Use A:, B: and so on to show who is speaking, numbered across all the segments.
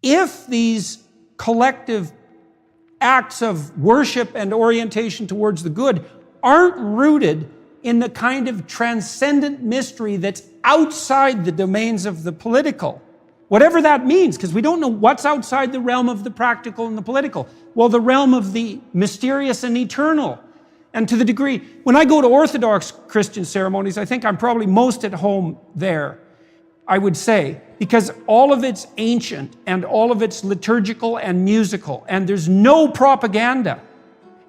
A: if these collective acts of worship and orientation towards the good aren't rooted in the kind of transcendent mystery that's outside the domains of the political, whatever that means, because we don't know what's outside the realm of the practical and the political. Well, the realm of the mysterious and eternal. And to the degree, when I go to Orthodox Christian ceremonies, I think I'm probably most at home there, I would say, because all of it's ancient and all of it's liturgical and musical, and there's no propaganda.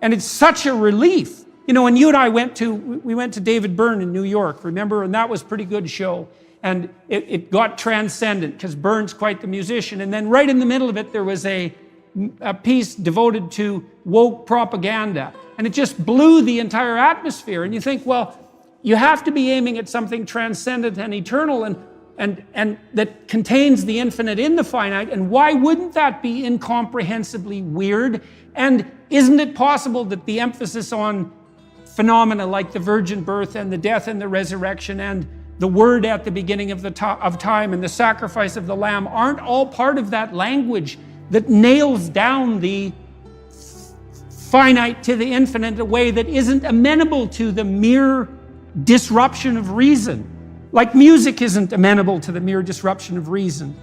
A: And it's such a relief. You know, and you and I went to David Byrne in New York, remember? And that was a pretty good show. And it got transcendent because Byrne's quite the musician. And then right in the middle of it, there was a piece devoted to woke propaganda. And it just blew the entire atmosphere. And you think, well, you have to be aiming at something transcendent and eternal and that contains the infinite in the finite. And why wouldn't that be incomprehensibly weird? And isn't it possible that the emphasis on phenomena like the virgin birth and the death and the resurrection and the word at the beginning of time and the sacrifice of the lamb aren't all part of that language that nails down the finite to the infinite in a way that isn't amenable to the mere disruption of reason? Like music isn't amenable to the mere disruption of reason.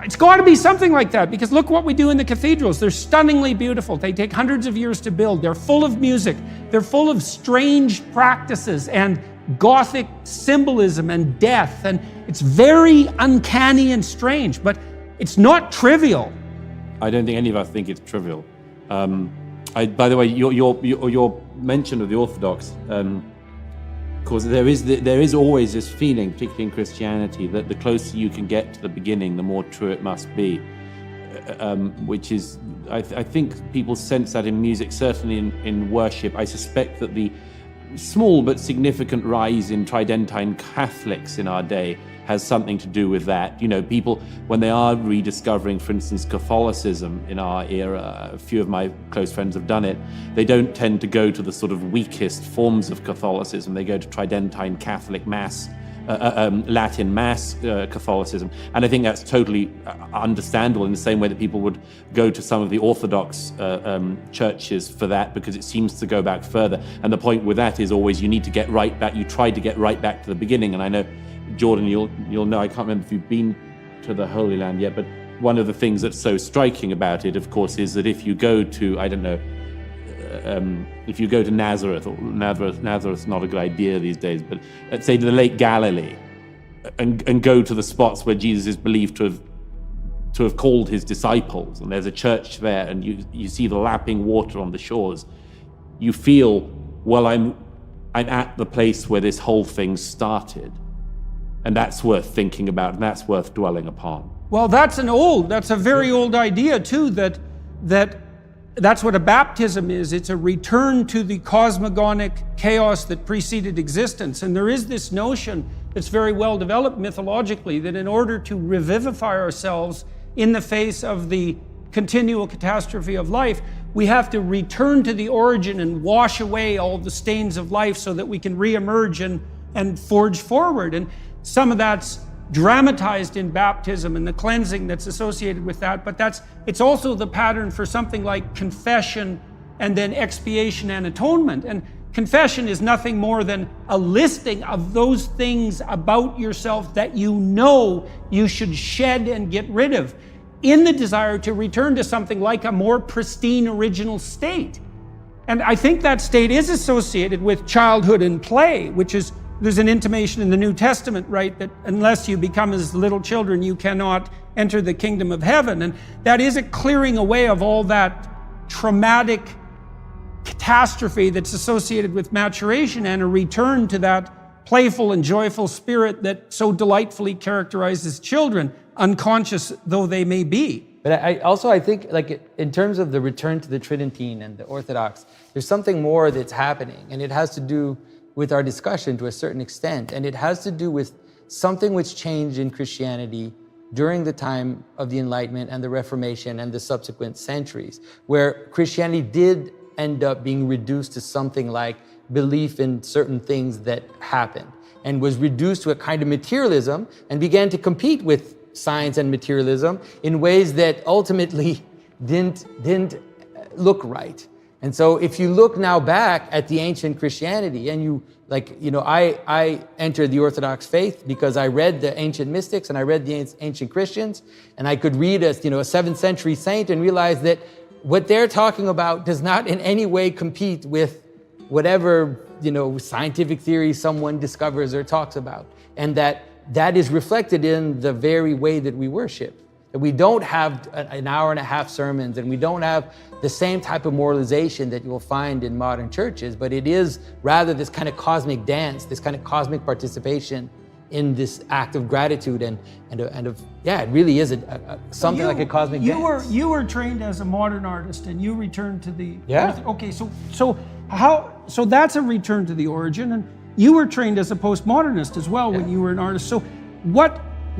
A: It's got to be something like that, because look what we do in the cathedrals. They're stunningly beautiful. They take hundreds of years to build. They're full of music. They're full of strange practices and Gothic symbolism and death. And it's very uncanny and strange, but it's not trivial.
B: I don't think any of us think it's trivial. By the way, your mention of the Orthodox, because there is always this feeling, particularly in Christianity, that the closer you can get to the beginning, the more true it must be. Which is, I think people sense that in music, certainly in worship. I suspect that the small but significant rise in Tridentine Catholics in our day has something to do with that. You know, people, when they are rediscovering, for instance, Catholicism in our era, a few of my close friends have done it, they don't tend to go to the sort of weakest forms of Catholicism. They go to Tridentine Catholic Mass, Latin Mass Catholicism. And I think that's totally understandable, in the same way that people would go to some of the Orthodox churches for that, because it seems to go back further. And the point with that is always you need to get right back. You try to get right back to the beginning. And I know, Jordan, you'll know, I can't remember if you've been to the Holy Land yet, but one of the things that's so striking about it, of course, is that if you go to, I don't know, if you go to Nazareth's not a good idea these days, but let's say to the Lake Galilee, and go to the spots where Jesus is believed to have called his disciples, and there's a church there, and you see the lapping water on the shores, you feel, well, I'm at the place where this whole thing started. And that's worth thinking about, and that's worth dwelling upon.
A: Well, that's a very old idea too, that's what a baptism is. It's a return to the cosmogonic chaos that preceded existence. And there is this notion that's very well developed mythologically, that in order to revivify ourselves in the face of the continual catastrophe of life, we have to return to the origin and wash away all the stains of life so that we can reemerge and forge forward. And some of that's dramatized in baptism and the cleansing that's associated with that, but it's also the pattern for something like confession and then expiation and atonement. And confession is nothing more than a listing of those things about yourself that you know you should shed and get rid of, in the desire to return to something like a more pristine original state. And I think that state is associated with childhood and play, which is, there's an intimation in the New Testament, right, that unless you become as little children, you cannot enter the kingdom of heaven. And that is a clearing away of all that traumatic catastrophe that's associated with maturation, and a return to that playful and joyful spirit that so delightfully characterizes children, unconscious though they may be.
C: But I think, like, in terms of the return to the Tridentine and the Orthodox, there's something more that's happening, and it has to do with our discussion to a certain extent, and it has to do with something which changed in Christianity during the time of the Enlightenment and the Reformation and the subsequent centuries, where Christianity did end up being reduced to something like belief in certain things that happened, and was reduced to a kind of materialism and began to compete with science and materialism in ways that ultimately didn't look right. And so if you look now back at the ancient Christianity, and I entered the Orthodox faith because I read the ancient mystics and I read the ancient Christians, and I could read a 7th century saint and realize that what they're talking about does not in any way compete with whatever, scientific theory someone discovers or talks about. And that is reflected in the very way that we worship. That we don't have an hour and a half sermons, and we don't have the same type of moralization that you'll find in modern churches, but it is rather this kind of cosmic dance, this kind of cosmic participation in this act of gratitude and it really is something like a cosmic dance.
A: You were trained as a modern artist, and you returned to the Okay, so that's a return to the origin, and you were trained as a postmodernist as well when you were an artist. So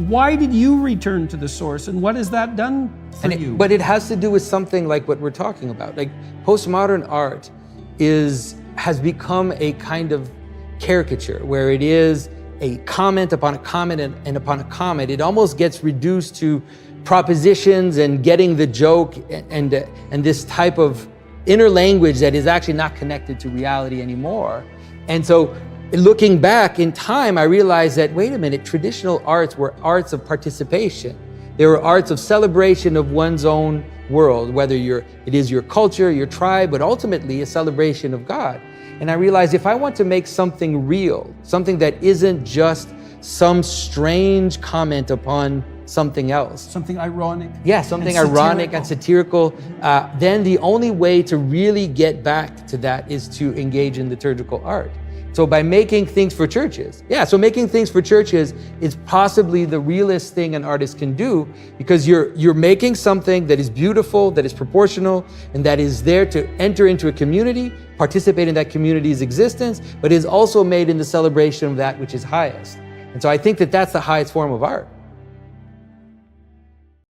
A: why did you return to the source, and what has that done for you?
C: But it has to do with something like what we're talking about. Like postmodern art has become a kind of caricature where it is a comment upon a comment and upon a comment. It almost gets reduced to propositions and getting the joke and this type of inner language that is actually not connected to reality anymore. And so looking back in time, I realized that, wait a minute, traditional arts were arts of participation. They were arts of celebration of one's own world, whether it is your culture, your tribe, but ultimately a celebration of God. And I realized if I want to make something real, something that isn't just some strange comment upon something else.
A: Something ironic.
C: Yeah, something ironic and satirical. Then the only way to really get back to that is to engage in liturgical art. So by making things for churches. So making things for churches is possibly the realest thing an artist can do, because you're making something that is beautiful, that is proportional, and that is there to enter into a community, participate in that community's existence, but is also made in the celebration of that which is highest. And so I think that that's the highest form of art.